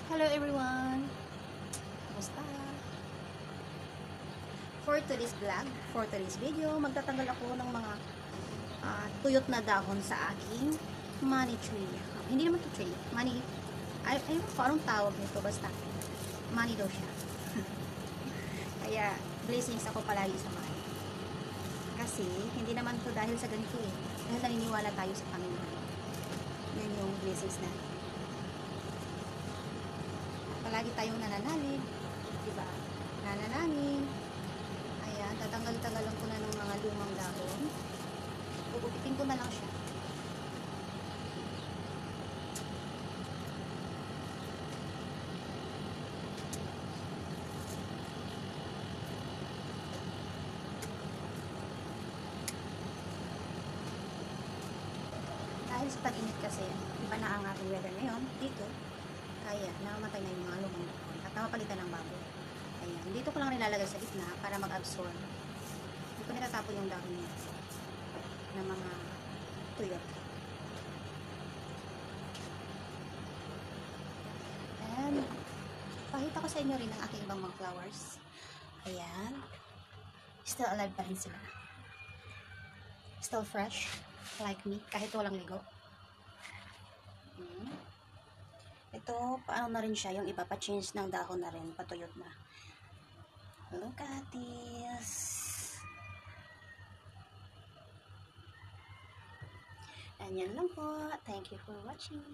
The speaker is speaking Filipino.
Hello everyone! Kumusta? For today's vlog, for today's video, magtatanggal ako ng mga tuyot na dahon sa aking money tree. Hindi naman to tree, money, ay parang tawag nito, basta money daw siya. Kaya, blessings ako palagi sa money. Kasi, hindi naman to dahil sa ganito eh. Dahil naniniwala tayo sa Panginoon. Yan yung blessings natin. Palagi tayong nananalig, diba? Nananalig. Ayan, tatanggal-tanggalan ko na ng mga lumang dahon. Gugupitin ko na lang siya. Dahil sa tag-init kasi, iba na ang ating weather ngayon dito. Kaya, namamatay na yung mga lumang dahon at napapalitan ng bago. Ayan, dito ko lang nilalagay sa gitna para mag-absorb. Hindi ko nilatapon yung dahon niya ng mga tuyot. And, pakita ko sa inyo rin ang aking ibang mga flowers. Ayan. Still alive pa rin sila. Still fresh, like me, kahit walang ligo. Ito, paano na rin siya, yung iba pa-change ng dahon na rin, patuyot na. Look at this. And yan lang po. Thank you for watching.